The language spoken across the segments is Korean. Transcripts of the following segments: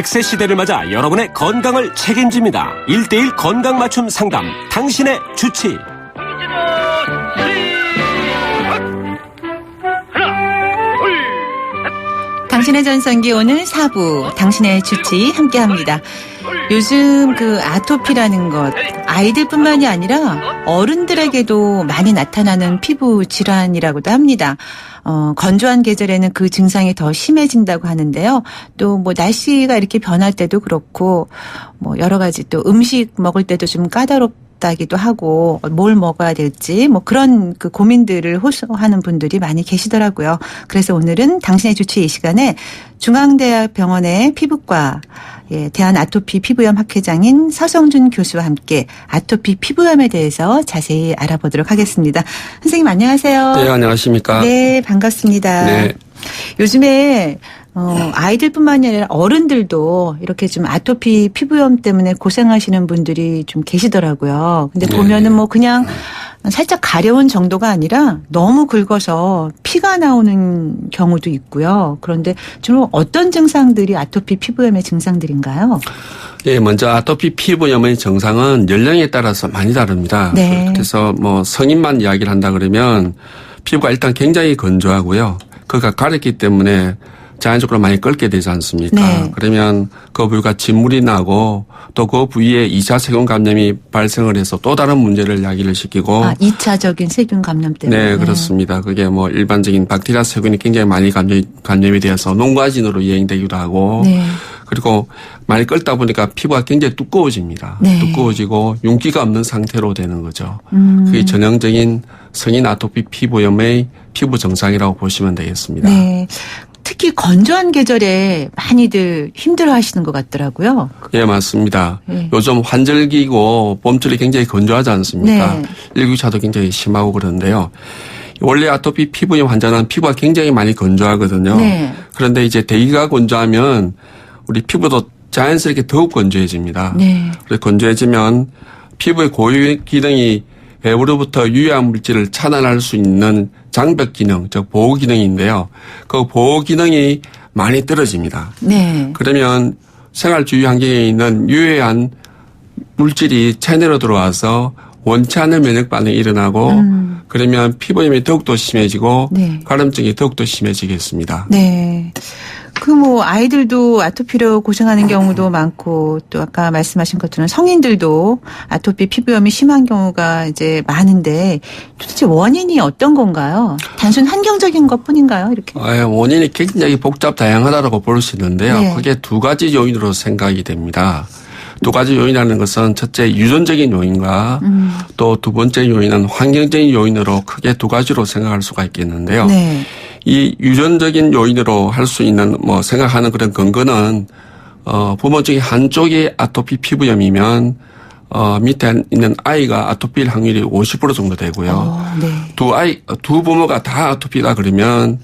100세 시대를 맞아 여러분의 건강을 책임집니다. 1:1 건강 맞춤 상담, 당신의 주치. 당신의 전성기 오늘 4부 당신의 주치 함께합니다. 요즘 그 아토피라는 것 아이들뿐만이 아니라 어른들에게도 많이 나타나는 피부 질환이라고도 합니다. 건조한 계절에는 그 증상이 더 심해진다고 하는데요. 또 뭐 날씨가 이렇게 변할 때도 그렇고 뭐 여러 가지 또 음식 먹을 때도 좀 까다롭다기도 하고 뭘 먹어야 될지 뭐 그런 그 고민들을 호소하는 분들이 많이 계시더라고요. 그래서 오늘은 당신의 주치 이 시간에 중앙대학병원의 피부과 대한아토피 피부염 학회장인 서성준 교수와 함께 아토피 피부염에 대해서 자세히 알아보도록 하겠습니다. 선생님 안녕하세요. 네, 안녕하십니까. 네, 반갑습니다. 네. 요즘에 아이들뿐만이 아니라 어른들도 이렇게 좀 아토피 피부염 때문에 고생하시는 분들이 좀 계시더라고요. 근데 보면은 뭐 그냥 살짝 가려운 정도가 아니라 너무 긁어서 피가 나오는 경우도 있고요. 그런데 주로 어떤 증상들이 아토피 피부염의 증상들인가요? 예, 먼저 아토피 피부염의 증상은 연령에 따라서 많이 다릅니다. 네. 그래서 뭐 성인만 이야기를 한다 그러면 피부가 일단 굉장히 건조하고요. 그가 가렵기 때문에 자연적으로 많이 끓게 되지 않습니까? 네. 그러면 그 부위가 진물이 나고 또 그 부위에 2차 세균 감염이 발생을 해서 또 다른 문제를 야기를 시키고. 2차적인 세균 감염 때문에. 네, 그렇습니다. 그게 뭐 일반적인 박테리아 세균이 굉장히 많이 감염이 되어서 농과진으로 유행되기도 하고. 네. 그리고 많이 끓다 보니까 피부가 굉장히 두꺼워집니다. 네. 두꺼워지고 윤기가 없는 상태로 되는 거죠. 그게 전형적인 성인 아토피 피부염의 피부 증상이라고 보시면 되겠습니다. 네. 특히 건조한 계절에 많이들 힘들어하시는 것 같더라고요. 예, 맞습니다. 네. 요즘 환절기고 봄철이 굉장히 건조하지 않습니까? 네. 일교차도 굉장히 심하고 그런데요. 원래 아토피 피부염 환자는 피부가 굉장히 많이 건조하거든요. 네. 그런데 이제 대기가 건조하면 우리 피부도 자연스럽게 더욱 건조해집니다. 네. 그래서 건조해지면 피부의 고유 기능이 외부로부터 유해한 물질을 차단할 수 있는 장벽 기능, 즉 보호 기능인데요. 그 보호 기능이 많이 떨어집니다. 네. 그러면 생활 주위 환경에 있는 유해한 물질이 체내로 들어와서 원치 않는 면역 반응이 일어나고 그러면 피부염이 더욱더 심해지고 네. 가려움증이 더욱더 심해지겠습니다. 네. 그 뭐 아이들도 아토피로 고생하는 경우도 많고 또 아까 말씀하신 것처럼 성인들도 아토피 피부염이 심한 경우가 이제 많은데 도대체 원인이 어떤 건가요? 단순 환경적인 것뿐인가요? 이렇게. 원인이 굉장히 복잡 다양하다고 볼 수 있는데요. 네. 그게 두 가지 요인으로 생각이 됩니다. 두 가지 요인이라는 것은 첫째 유전적인 요인과 또 두 번째 요인은 환경적인 요인으로 크게 두 가지로 생각할 수가 있겠는데요. 네. 이 유전적인 요인으로 할 수 있는 뭐 생각하는 그런 근거는 부모 중에 한쪽이 아토피 피부염이면 밑에 있는 아이가 아토피일 확률이 50% 정도 되고요. 네. 두 부모가 다 아토피다 그러면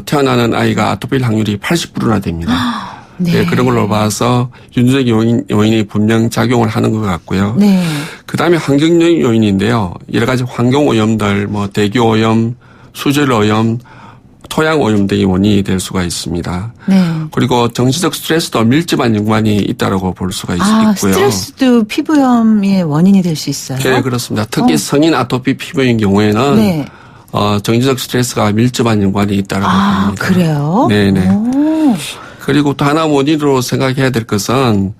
태어나는 아이가 아토피일 확률이 80%나 됩니다. 네. 네, 그런 걸로 봐서 유전적 요인이 분명 작용을 하는 것 같고요. 네. 그다음에 환경적 요인인데요. 여러 가지 환경 오염들, 뭐 대기 오염, 수질 오염, 토양 오염 등이 원인이 될 수가 있습니다. 네. 그리고 정신적 스트레스도 밀접한 연관이 있다고 볼 수가 있고요. 스트레스도 피부염의 원인이 될 수 있어요? 네, 그렇습니다. 특히 성인 아토피 피부염인 경우에는 네. 정신적 스트레스가 밀접한 연관이 있다고 봅니다. 그래요? 네네. 오. 그리고 또 하나 원인으로 생각해야 될 것은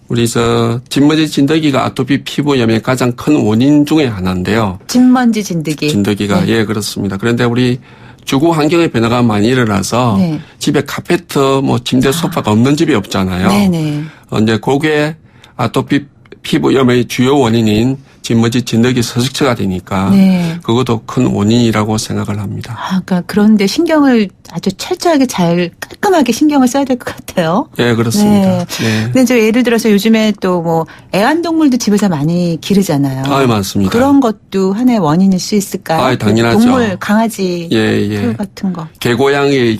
우리 진먼지 진드기가 아토피 피부염의 가장 큰 원인 중에 하나인데요. 진먼지 진드기. 진드기가 네. 예, 그렇습니다. 그런데 우리 주거 환경의 변화가 많이 일어나서 네. 집에 카페트, 뭐 침대, 소파가 없는 집이 없잖아요. 네네. 이제 그게 아토피 피부염의 주요 원인인 진먼지 진드기 서식처가 되니까 네. 그것도 큰 원인이라고 생각을 합니다. 그러니까 그런데 신경을 아주 철저하게 잘 깔끔하게 신경을 써야 될 것 같아요. 예, 그렇습니다. 네. 근데 저 예를 들어서 요즘에 또 뭐 애완동물도 집에서 많이 기르잖아요. 맞습니다. 그런 것도 하나의 원인일 수 있을까요? 당연하죠. 동물, 강아지, 예. 털 같은 거. 개고양이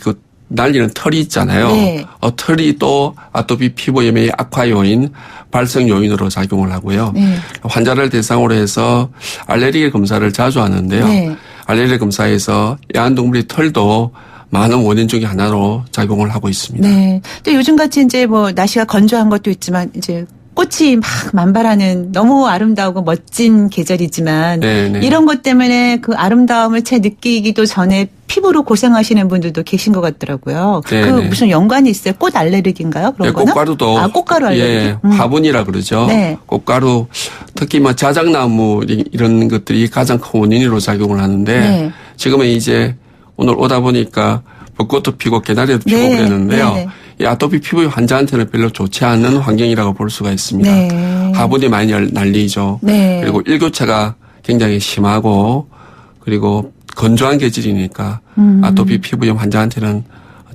날리는 털이 있잖아요. 네. 털이 또 아토피 피부염의 악화 요인, 발생 요인으로 작용을 하고요. 네. 환자를 대상으로 해서 알레르기 검사를 자주 하는데요. 네. 알레르기 검사에서 애완동물의 털도 많은 원인 중에 하나로 작용을 하고 있습니다. 네. 또 요즘같이 이제 뭐 날씨가 건조한 것도 있지만 이제 꽃이 막 만발하는 너무 아름다우고 멋진 계절이지만 네네. 이런 것 때문에 그 아름다움을 채 느끼기도 전에 피부로 고생하시는 분들도 계신 것 같더라고요. 그 네네. 무슨 연관이 있어요? 꽃 알레르기인가요? 그런 네, 거는? 꽃가루도 꽃가루 알레르기. 예, 화분이라 그러죠. 네. 꽃가루 특히 뭐 자작나무 이런 것들이 가장 큰 원인으로 작용을 하는데 네. 지금은 이제 오늘 오다 보니까 벚꽃도 피고 개나리도 피고 네. 그랬는데요. 네. 이 아토피 피부 환자한테는 별로 좋지 않은 환경이라고 볼 수가 있습니다. 네. 화분이 많이 날리죠. 네. 그리고 일교차가 굉장히 심하고 그리고 건조한 계절이니까 아토피 피부염 환자한테는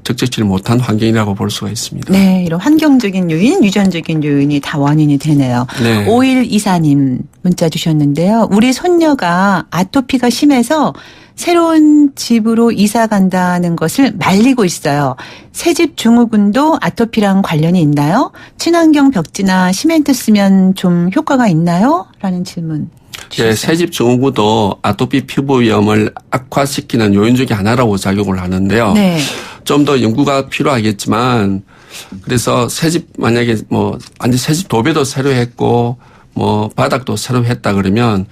적절치 못한 환경이라고 볼 수가 있습니다. 네, 이런 환경적인 요인, 유전적인 요인이 다 원인이 되네요. 네. 5124님 문자 주셨는데요. 우리 손녀가 아토피가 심해서 새로운 집으로 이사 간다는 것을 말리고 있어요. 새집 증후군도 아토피랑 관련이 있나요? 친환경 벽지나 시멘트 쓰면 좀 효과가 있나요? 라는 질문. 예, 새집 증후군도 아토피 피부염을 악화시키는 요인 중에 하나라고 작용을 하는데요. 네. 좀 더 연구가 필요하겠지만 그래서 새집 만약에 뭐 완전 새집 도배도 새로 했고 뭐 바닥도 새로 했다 그러면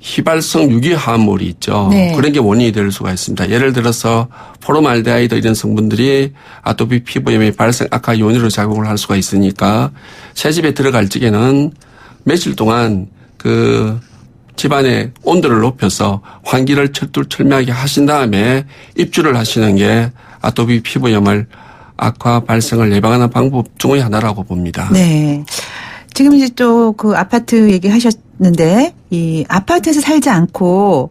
휘발성 유기화합물이 있죠. 네. 그런 게 원인이 될 수가 있습니다. 예를 들어서 포름알데하이드 이런 성분들이 아토피 피부염의 발생 악화 요인으로 작용을 할 수가 있으니까 새집에 들어갈 적에는 며칠 동안 그 집안의 온도를 높여서 환기를 철두철미하게 하신 다음에 입주를 하시는 게 아토피 피부염을 악화 발생을 예방하는 방법 중의 하나라고 봅니다. 네. 지금 이제 또 그 아파트 얘기하셨는데 이 아파트에서 살지 않고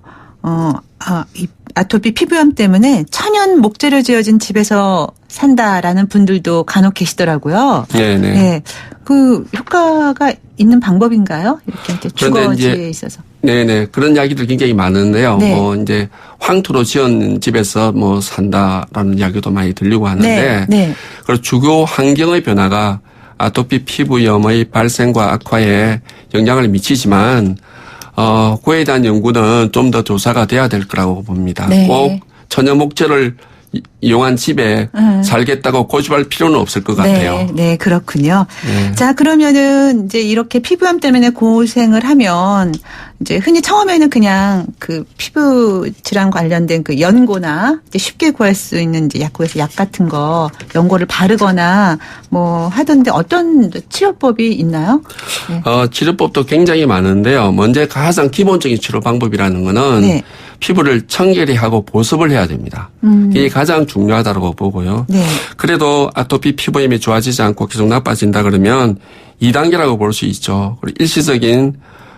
이 아토피 피부염 때문에 천연 목재로 지어진 집에서 산다라는 분들도 간혹 계시더라고요. 네네. 네. 그 효과가 있는 방법인가요? 이렇게 이제 주거지에 있어서. 네네. 그런 이야기들 굉장히 많은데요. 네. 뭐 이제 황토로 지은 집에서 뭐 산다라는 이야기도 많이 들리고 하는데. 네. 네. 그리고 주거 환경의 변화가 아토피 피부염의 발생과 악화에 영향을 미치지만 그에 대한 연구는 좀 더 조사가 돼야 될 거라고 봅니다. 네. 꼭 천연 목재를 이용한 집에 살겠다고 고집할 필요는 없을 것 같아요. 네, 그렇군요. 네. 자, 그러면은 이제 이렇게 피부염 때문에 고생을 하면 이제 흔히 처음에는 그냥 그 피부 질환 관련된 그 연고나 이제 쉽게 구할 수 있는 이제 약국에서 약 같은 거 연고를 바르거나 뭐 하던데 어떤 치료법이 있나요? 네. 치료법도 굉장히 많은데요. 먼저 가장 기본적인 치료 방법이라는 거는 네. 피부를 청결히하고 보습을 해야 됩니다. 이게 가장 중요하다고 보고요. 네. 그래도 아토피 피부염이 좋아지지 않고 계속 나빠진다 그러면 2단계라고 볼 수 있죠. 그리고 일시적인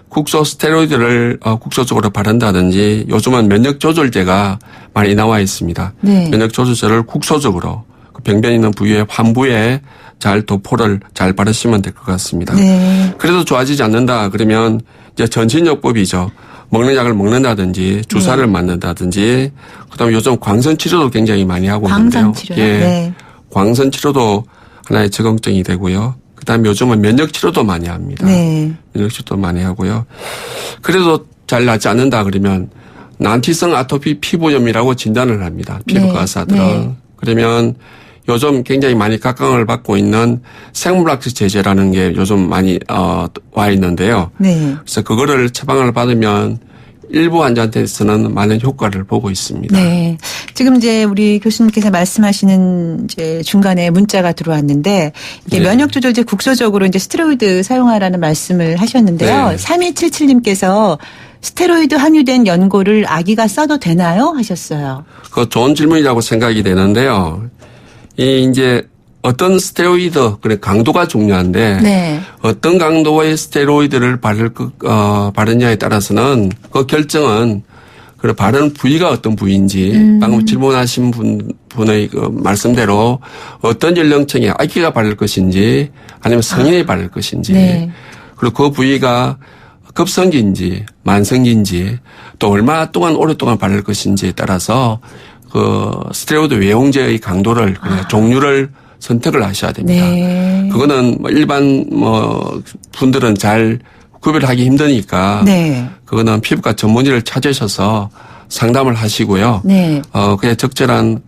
국소 스테로이드를 국소적으로 바른다든지 요즘은 면역 조절제가 많이 나와 있습니다. 네. 면역 조절제를 국소적으로 그 병변 있는 부위에 환부에 잘 도포를 잘 바르시면 될 것 같습니다. 네. 그래도 좋아지지 않는다 그러면 이제 전신요법이죠. 먹는 약을 먹는다든지 주사를 맞는다든지 그다음에 요즘 광선 치료도 굉장히 많이 하고 있는데요. 광선 치료요? 예. 네. 광선 치료도 하나의 적응증이 되고요. 그다음에 요즘은 면역 치료도 많이 합니다. 네. 면역 치료도 많이 하고요. 그래도 잘 낫지 않는다 그러면 난티성 아토피 피부염이라고 진단을 합니다. 피부과 의사들은. 네. 그러면 요즘 굉장히 많이 각광을 받고 있는 생물학적 제제라는 게 요즘 많이 와 있는데요. 네. 그래서 그거를 처방을 받으면 일부 환자한테서는 많은 효과를 보고 있습니다. 네. 지금 이제 우리 교수님께서 말씀하시는 이제 중간에 문자가 들어왔는데 이게 네. 면역 조절제 국소적으로 이제 스테로이드 사용하라는 말씀을 하셨는데요. 네. 3277님께서 스테로이드 함유된 연고를 아기가 써도 되나요? 하셨어요. 그 좋은 질문이라고 생각이 되는데요. 이 이제 어떤 스테로이드 그래 강도가 중요한데 네. 어떤 강도의 스테로이드를 바르냐에 따라서는 그 결정은 그 바르는 부위가 어떤 부위인지 방금 질문하신 분의 그 말씀대로 어떤 연령층에 아기가 바를 것인지 아니면 성인이 바를 것인지 네. 그리고 그 부위가 급성기인지 만성기인지 또 얼마 동안 오랫동안 바를 것인지에 따라서 그 스테로이드 외용제의 강도를 종류를 선택을 하셔야 됩니다. 네. 그거는 뭐 일반 분들은 잘 구별하기 힘드니까 네. 그거는 피부과 전문의를 찾으셔서 상담을 하시고요. 네. 그냥 적절한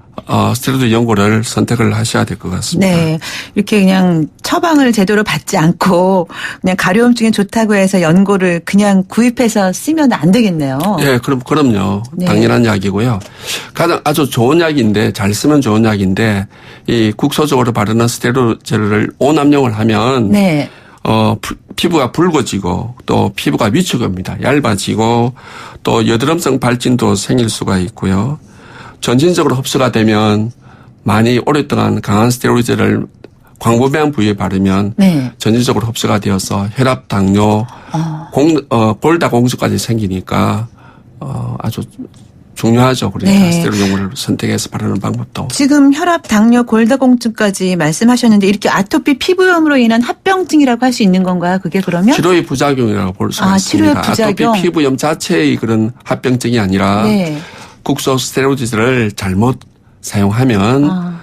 스테로이드 연고를 선택을 하셔야 될 것 같습니다. 네. 이렇게 그냥 처방을 제대로 받지 않고 그냥 가려움증에 좋다고 해서 연고를 그냥 구입해서 쓰면 안 되겠네요. 예, 그럼요. 네. 당연한 약이고요. 가장 아주 좋은 약인데 잘 쓰면 좋은 약인데 이 국소적으로 바르는 스테로이드를 오남용을 하면 네. 피부가 붉어지고 또 피부가 위축합니다. 얇아지고 또 여드름성 발진도 생길 수가 있고요. 전신적으로 흡수가 되면 많이 오랫동안 강한 스테로이드를 광범위한 부위에 바르면 네. 전신적으로 흡수가 되어서 혈압, 당뇨, 골다공증까지 생기니까 아주 중요하죠. 그러니까 네. 스테로이드 연고를 선택해서 바르는 방법도. 지금 혈압, 당뇨, 골다공증까지 말씀하셨는데 이렇게 아토피 피부염으로 인한 합병증이라고 할 수 있는 건가요? 그게 그러면? 치료의 부작용이라고 볼 수가 치료의 있습니다. 부작용. 아토피 피부염 자체의 그런 합병증이 아니라 네. 국소 스테로이드를 잘못 사용하면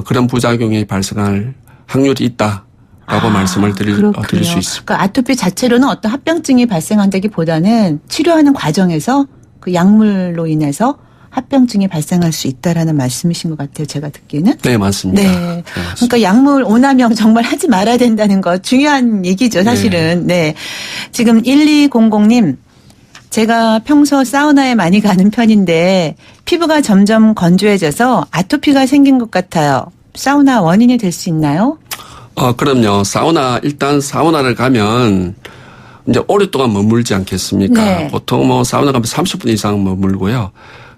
그런 부작용이 발생할 확률이 있다라고 말씀을 드릴 수 있습니다. 그러니까 아토피 자체로는 어떤 합병증이 발생한다기보다는 치료하는 과정에서 그 약물로 인해서 합병증이 발생할 수 있다라는 말씀이신 것 같아요. 제가 듣기에는. 네, 맞습니다. 네. 네, 맞습니다. 그러니까 약물 오남용 정말 하지 말아야 된다는 거 중요한 얘기죠, 사실은. 네. 지금 1200님. 제가 평소 사우나에 많이 가는 편인데 피부가 점점 건조해져서 아토피가 생긴 것 같아요. 사우나 원인이 될 수 있나요? 그럼요. 일단 사우나를 가면 이제 오랫동안 머물지 않겠습니까? 네. 보통 뭐 사우나 가면 30분 이상 머물고요.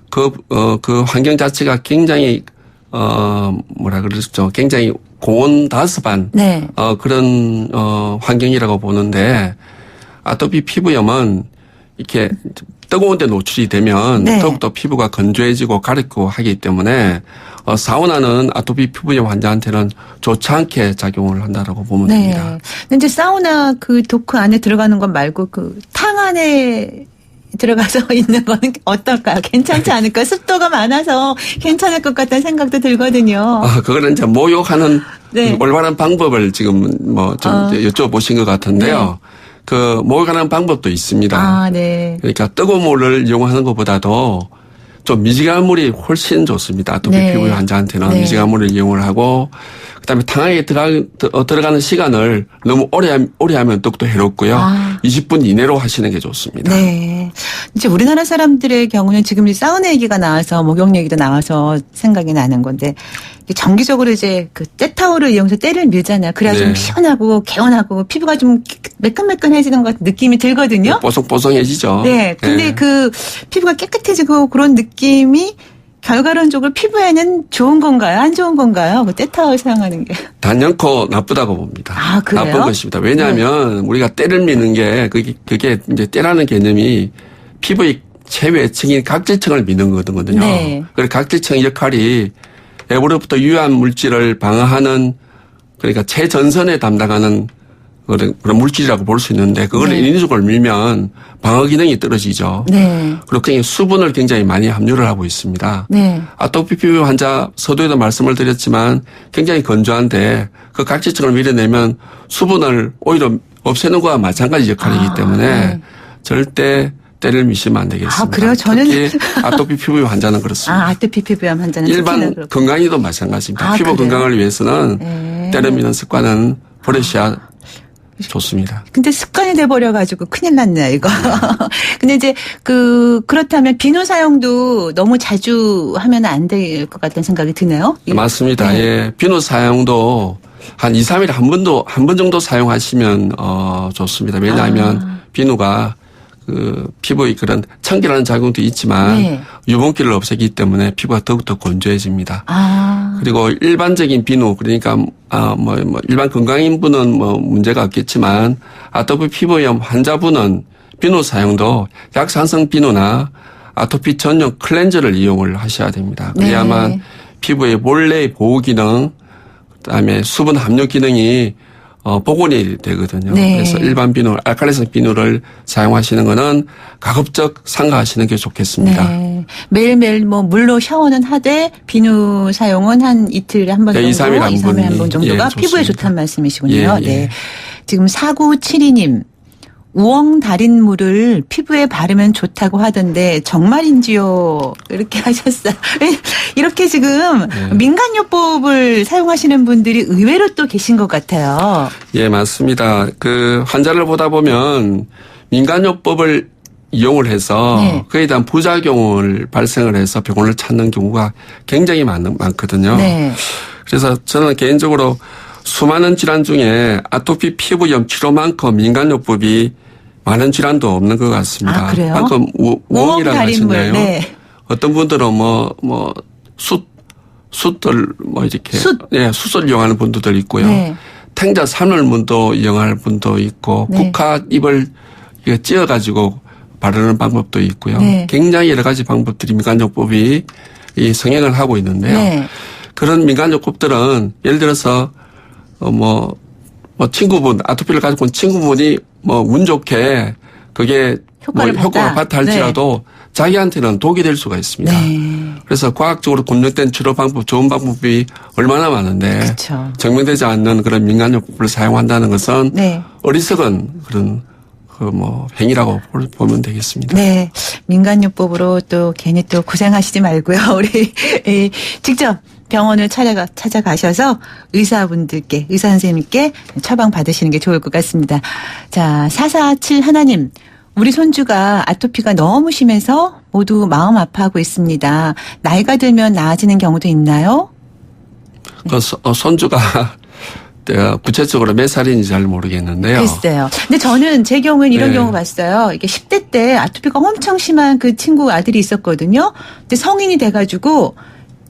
그 환경 자체가 굉장히 뭐라 그러죠? 굉장히 고온 다습한 네. 그런 환경이라고 보는데 아토피 피부염은 이렇게 뜨거운 데 노출이 되면 네. 더욱더 피부가 건조해지고 가렵고 하기 때문에 사우나는 아토피 피부염 환자한테는 좋지 않게 작용을 한다라고 보면 됩니다. 네. 근데 이제 사우나 그 도크 안에 들어가는 것 말고 그 탕 안에 들어가서 있는 거는 어떨까요? 괜찮지 않을까요? 습도가 많아서 괜찮을 것 같다는 생각도 들거든요. 그거는 이제 목욕하는 네. 올바른 방법을 지금 뭐 좀 여쭤보신 것 같은데요. 네. 그 목욕하는 방법도 있습니다. 네. 그러니까 뜨거운 물을 이용하는 것보다도 좀 미지근한 물이 훨씬 좋습니다. 아토피 네. 피부 환자한테는 네. 미지근한 물을 이용을 하고 그다음에 탕에 들어가는 시간을 너무 오래 하면 더욱더 해롭고요. 20분 이내로 하시는 게 좋습니다. 네. 이제 우리나라 사람들의 경우는 지금 사우나 얘기가 나와서 목욕 얘기도 나와서 생각이 나는 건데 정기적으로 이제 그 때타올을 이용해서 때를 밀잖아요. 그래야 네. 좀 시원하고 개운하고 피부가 좀 매끈매끈해지는 것 같은 느낌이 들거든요. 뽀송뽀송해지죠. 네. 근데 그 피부가 깨끗해지고 그런 느낌이 결과론적으로 피부에는 좋은 건가요? 안 좋은 건가요? 그 때타올 사용하는 게. 단연코 나쁘다고 봅니다. 그래요? 나쁜 것입니다. 왜냐하면 우리가 때를 미는 게 그게 이제 때라는 개념이 피부의 최외층인 각질층을 미는 거거든요. 네. 그래서 각질층 역할이 외부로부터 유해한 물질을 방어하는 그러니까 최전선에 담당하는 그런 물질이라고 볼 수 있는데 그걸 네. 인위적으로 밀면 방어 기능이 떨어지죠. 네. 그리고 수분을 굉장히 많이 함유를 하고 있습니다. 네. 아토피 피부 환자 서두에도 말씀을 드렸지만 굉장히 건조한데 그 각질층을 밀어내면 수분을 오히려 없애는 것과 마찬가지 역할이기 때문에 네. 절대 때를 미시면 안 되겠습니다. 그래요? 저는 특히 아토피 피부 환자는 그렇습니다. 아토피 피부염 환자는 일반 건강이도 마찬가지입니다. 피부 그래요? 건강을 위해서는 네. 때를 미는 습관은 버리셔야 좋습니다. 근데 습관이 돼버려가지고 큰일 났네요, 이거. 근데 이제 그렇다면 비누 사용도 너무 자주 하면 안 될 것 같다는 생각이 드네요. 맞습니다. 네. 예. 비누 사용도 한 2, 3일에 한 번 정도 사용하시면 좋습니다. 왜냐하면 비누가 그 피부의 그런 청결하는 작용도 있지만 네. 유분기를 없애기 때문에 피부가 더욱더 건조해집니다. 그리고 일반적인 비누 그러니까 일반 건강인분은 문제가 없겠지만 아토피 피부염 환자분은 비누 사용도 약산성 비누나 아토피 전용 클렌저를 이용을 하셔야 됩니다. 그래야만 네. 피부의 본래의 보호 기능 그다음에 수분 함유 기능이 복원이 되거든요. 네. 그래서 일반 비누, 알칼리성 비누를 사용하시는 거는 가급적 삼가하시는 게 좋겠습니다. 네. 매일매일 물로 샤워는 하되 비누 사용은 한 이틀에 한 번 정도, 2, 3일에 한 2, 3일에 한 번 번이. 정도가 예, 피부에 좋습니다. 좋다는 말씀이시군요. 예, 예. 네. 지금 4972님. 우엉 달인물을 피부에 바르면 좋다고 하던데 정말인지요? 이렇게 하셨어요. 이렇게 지금 민간요법을 사용하시는 분들이 의외로 또 계신 것 같아요. 예, 맞습니다. 그 환자를 보다 보면 민간요법을 이용을 해서 네. 그에 대한 부작용을 발생을 해서 병원을 찾는 경우가 굉장히 많거든요. 네. 그래서 저는 개인적으로 수많은 질환 중에 아토피 피부염 치료만큼 민간요법이 많은 질환도 없는 것 같습니다. 아, 그래요? 방금 우엉이라고 달인물. 하셨나요? 네. 어떤 분들은 숯들 이렇게 예, 숯을 이용하는 분들도 있고요. 네. 탱자 산울문도 이용하는 분도 있고 네. 국화잎을 찧어 가지고 바르는 방법도 있고요. 네. 굉장히 여러 가지 방법들이 민간요법이 이 성행을 하고 있는데요. 네. 그런 민간요법들은 예를 들어서 친구분 아토피를 가지고 온 친구분이 운 좋게 그게 효과가 봤다 할지라도 자기한테는 독이 될 수가 있습니다. 네. 그래서 과학적으로 검증된 치료 방법, 좋은 방법이 얼마나 많은데 그렇죠. 증명되지 않는 그런 민간요법을 사용한다는 것은 네. 어리석은 그런 행위라고 보면 되겠습니다. 네. 민간요법으로 또 괜히 또 고생하시지 말고요. 우리 직접 병원을 찾아가셔서 의사분들께, 의사 선생님께 처방 받으시는 게 좋을 것 같습니다. 자, 447 하나님. 우리 손주가 아토피가 너무 심해서 모두 마음 아파하고 있습니다. 나이가 들면 나아지는 경우도 있나요? 그 손주가 구체적으로 몇 살인지 잘 모르겠는데요. 글쎄요. 근데 저는 제 경우는 이런 네. 경우 봤어요. 이게 10대 때 아토피가 엄청 심한 그 친구 아들이 있었거든요. 근데 성인이 돼가지고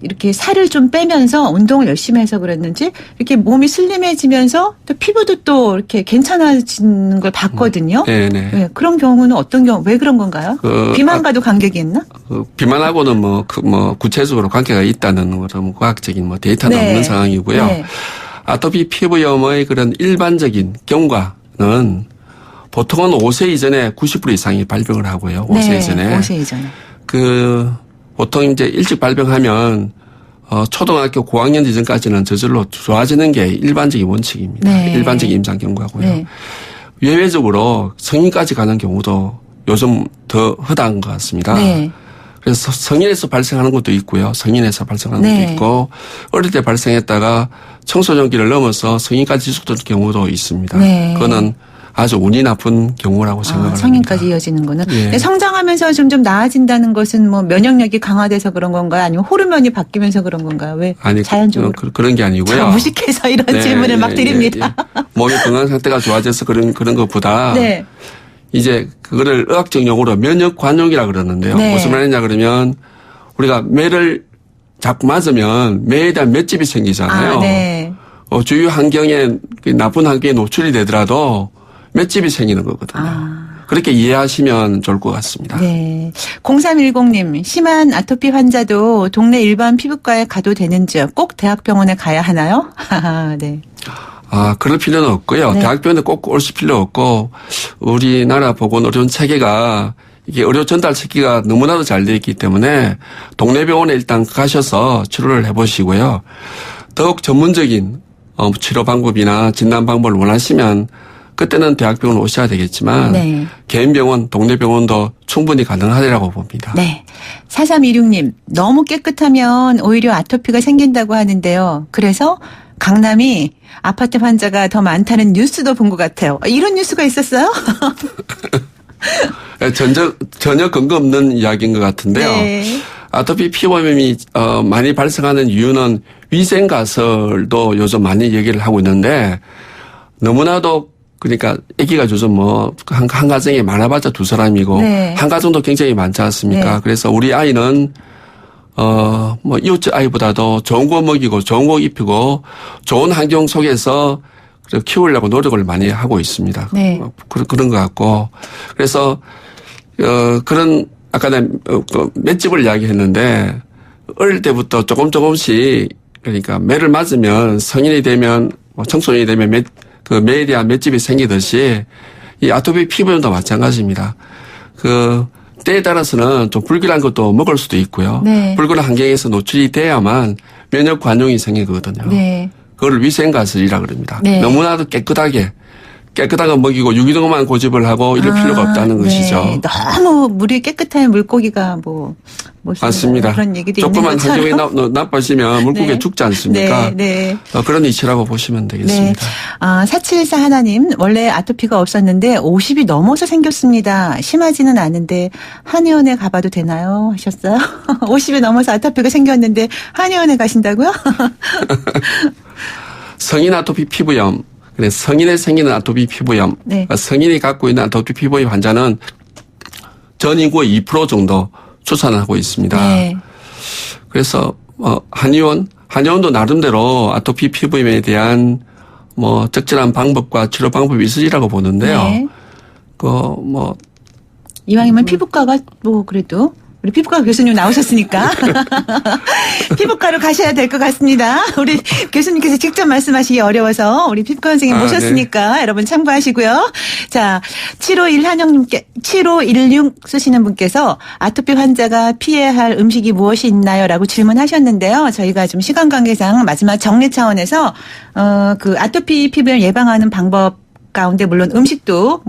이렇게 살을 좀 빼면서 운동을 열심히 해서 그랬는지 이렇게 몸이 슬림해지면서 또 피부도 또 이렇게 괜찮아지는 걸 봤거든요. 네네. 네, 그런 경우는 어떤 경우, 왜 그런 건가요? 비만과도 관계가 있나? 비만하고는 구체적으로 관계가 있다는 그런 과학적인 데이터는 네. 없는 상황이고요. 네. 아토피 피부염의 그런 일반적인 경과는 보통은 5세 이전에 90% 이상이 발병을 하고요. 5세 네, 이전에. 5세 이전에. 보통 이제 일찍 발병하면 초등학교 고학년 이전까지는 저절로 좋아지는 게 일반적인 원칙입니다. 네. 일반적인 임상 경과고요. 네. 예외적으로 성인까지 가는 경우도 요즘 더 허다한 것 같습니다. 네. 그래서 성인에서 발생하는 것도 있고요. 성인에서 발생하는 네. 것도 있고 어릴 때 발생했다가 청소년기를 넘어서 성인까지 지속되는 경우도 있습니다. 네. 그거는 아주 운이 나쁜 경우라고 생각을 성인까지 합니다. 이어지는 거는. 예. 근데 성장하면서 좀 나아진다는 것은 면역력이 강화돼서 그런 건가요? 아니면 호르몬이 바뀌면서 그런 건가요? 왜 아니, 자연적으로? 그런 게 아니고요. 저 무식해서 이런 질문을 막 드립니다. 예. 몸의 건강 상태가 좋아져서 그런 것보다 네. 이제 그거를 의학적 용어로 면역 관용이라 그러는데요. 네. 무슨 말이냐 그러면 우리가 매를 자꾸 맞으면 매에 대한 맷집이 생기잖아요. 네. 주위 환경에 나쁜 환경에 노출이 되더라도 맷집이 생기는 거거든요. 그렇게 이해하시면 좋을 것 같습니다. 네. 0310님, 심한 아토피 환자도 동네 일반 피부과에 가도 되는지요? 꼭 대학병원에 가야 하나요? 네. 그럴 필요는 없고요. 네. 대학병원에 꼭 오실 필요 없고 우리나라 보건의료 체계가 이게 의료 전달 체계가 너무나도 잘 되어 있기 때문에 동네 병원에 일단 가셔서 치료를 해보시고요. 더욱 전문적인 치료 방법이나 진단 방법을 원하시면 그때는 대학병원 오셔야 되겠지만 네. 개인 병원, 동네 병원도 충분히 가능하리라고 봅니다. 네. 4326님, 너무 깨끗하면 오히려 아토피가 생긴다고 하는데요. 그래서 강남이 아파트 환자가 더 많다는 뉴스도 본 것 같아요. 이런 뉴스가 있었어요? 전혀 근거 없는 이야기인 것 같은데요. 네. 아토피 피부염이 많이 발생하는 이유는 위생가설도 요즘 많이 얘기를 하고 있는데 너무나도 그러니까 아기가 요즘 한 가정에 많아봤자 두 사람이고 네. 한 가정도 굉장히 많지 않습니까? 네. 그래서 우리 아이는 이웃집 아이보다도 좋은 거 먹이고 좋은 거 입히고 좋은 환경 속에서 키우려고 노력을 많이 하고 있습니다. 네. 그런 것 같고 그래서 그런 아까 내가 맷집을 이야기했는데 어릴 때부터 조금씩 그러니까 매를 맞으면 성인이 되면 청소년이 되면 매에 대한 맷집이 생기듯이 이 아토피 피부염도 마찬가지입니다. 때에 따라서는 좀 불길한 것도 먹을 수도 있고요. 네. 불길한 환경에서 노출이 돼야만 면역 관용이 생기거든요. 네. 그걸 위생가설이라 그럽니다. 네. 너무나도 깨끗하게 깨끗한 거 먹이고 유기농만 고집을 하고 이럴 필요가 없다는 것이죠. 네. 너무 물이 깨끗한 물고기가 맞습니다. 그런 얘기도 조금만 있는 것처럼. 환경이 나빠지면 물고기 네. 죽지 않습니까? 네. 그런 이치라고 보시면 되겠습니다. 네. 474 하나님, 원래 아토피가 없었는데 50이 넘어서 생겼습니다. 심하지는 않은데 한의원에 가봐도 되나요? 하셨어요? 50이 넘어서 아토피가 생겼는데 한의원에 가신다고요? 성인 아토피 피부염, 성인에 생기는 아토피 피부염, 네. 성인이 갖고 있는 아토피 피부염 환자는 전 인구의 2% 정도 추산하고 있습니다. 네. 그래서 한의원도 나름대로 아토피 피부염에 대한 적절한 방법과 치료 방법이 있으리라고 보는데요. 네. 이왕이면 피부과가 그래도 우리 피부과 교수님 나오셨으니까 피부과로 가셔야 될 것 같습니다. 우리 교수님께서 직접 말씀하시기 어려워서 우리 피부과 선생님 모셨으니까 네. 여러분 참고하시고요. 자, 7516 쓰시는 분께서 아토피 환자가 피해야 할 음식이 무엇이 있나요? 라고 질문하셨는데요. 저희가 좀 시간 관계상 마지막 정리 차원에서 그 아토피 피부염 예방하는 방법 가운데 물론 음식도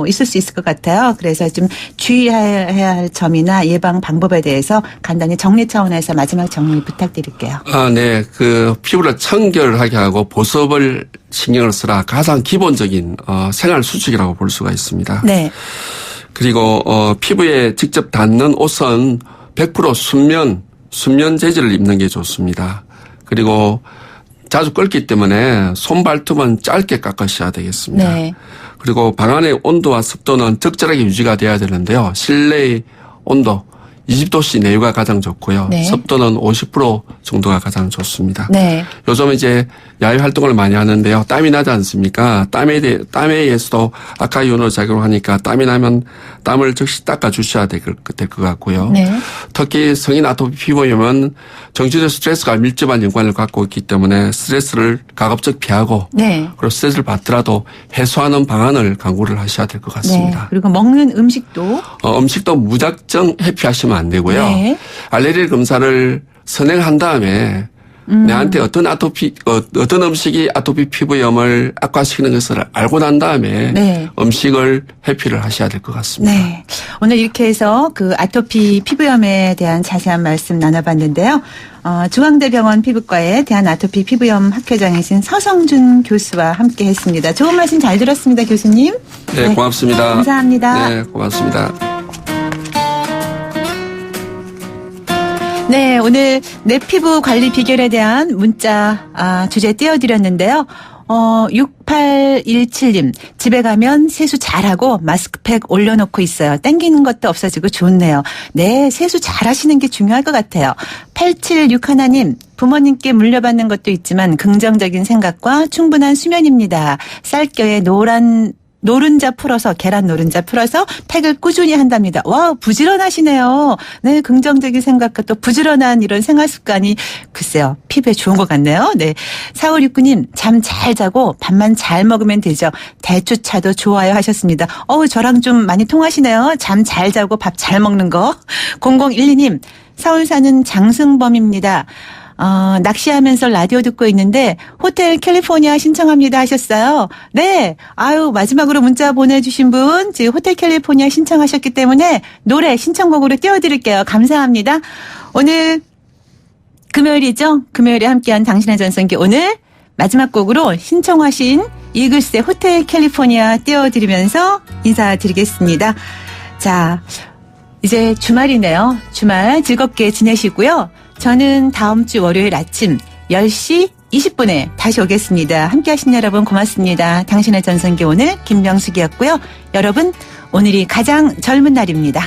있을 수 있을 것 같아요. 그래서 좀 주의해야 할 점이나 예방 방법에 대해서 간단히 정리 차원에서 마지막 정리 부탁드릴게요. 네. 그 피부를 청결하게 하고 보습을 신경을 쓰라 가장 기본적인 생활 수칙이라고 볼 수가 있습니다. 네. 그리고 피부에 직접 닿는 옷은 100% 순면 재질을 입는 게 좋습니다. 그리고 자주 끓기 때문에 손발톱은 짧게 깎으셔야 되겠습니다. 네. 그리고 방 안의 온도와 습도는 적절하게 유지가 돼야 되는데요. 실내의 온도 20도씨 내외가 가장 좋고요. 네. 습도는 50% 정도가 가장 좋습니다. 네. 요즘 이제 야외 활동을 많이 하는데요. 땀이 나지 않습니까? 땀에 의해서도 아카이온으로 작용하니까 땀이 나면 땀을 즉시 닦아 주셔야 될 것 같고요. 네. 특히 성인 아토피 피부염은 정신적 스트레스가 밀접한 연관을 갖고 있기 때문에 스트레스를 가급적 피하고 네. 그리고 스트레스를 받더라도 해소하는 방안을 강구를 하셔야 될 것 같습니다. 네. 그리고 먹는 음식도 음식도 무작정 회피하시면 안 되고요. 네. 알레르기 검사를 선행한 다음에 내한테 어떤 음식이 아토피 피부염을 악화시키는 것을 알고 난 다음에 네. 음식을 회피를 하셔야 될 것 같습니다. 네. 오늘 이렇게 해서 그 아토피 피부염에 대한 자세한 말씀 나눠봤는데요. 중앙대병원 피부과의 대한아토피 피부염 학회장이신 서성준 교수와 함께 했습니다. 좋은 말씀 잘 들었습니다, 교수님. 네, 고맙습니다. 감사합니다. 네, 고맙습니다. 네, 오늘 내 피부 관리 비결에 대한 문자 주제 띄워드렸는데요. 6817님, 집에 가면 세수 잘하고 마스크팩 올려놓고 있어요. 땡기는 것도 없어지고 좋네요. 네, 세수 잘하시는 게 중요할 것 같아요. 8761님, 부모님께 물려받는 것도 있지만 긍정적인 생각과 충분한 수면입니다. 쌀겨에 노른자 풀어서 계란 노른자 풀어서 팩을 꾸준히 한답니다. 와, 부지런하시네요. 네, 긍정적인 생각과 또 부지런한 이런 생활 습관이 글쎄요, 피부에 좋은 것 같네요. 네, 4569님 잠 잘 자고 밥만 잘 먹으면 되죠. 대추차도 좋아요 하셨습니다. 저랑 좀 많이 통하시네요. 잠 잘 자고 밥 잘 먹는 거. 0012님 서울 사는 장승범입니다. 낚시하면서 라디오 듣고 있는데 호텔 캘리포니아 신청합니다 하셨어요. 네. 마지막으로 문자 보내주신 분 지금 호텔 캘리포니아 신청하셨기 때문에 노래 신청곡으로 띄워드릴게요. 감사합니다. 오늘 금요일이죠. 금요일에 함께한 당신의 전성기 오늘 마지막 곡으로 신청하신 이글스의 호텔 캘리포니아 띄워드리면서 인사드리겠습니다. 자, 이제 주말이네요. 주말 즐겁게 지내시고요. 저는 다음 주 월요일 아침 10시 20분에 다시 오겠습니다. 함께 하신 여러분 고맙습니다. 당신의 전성기 오늘 김명숙이었고요. 여러분 오늘이 가장 젊은 날입니다.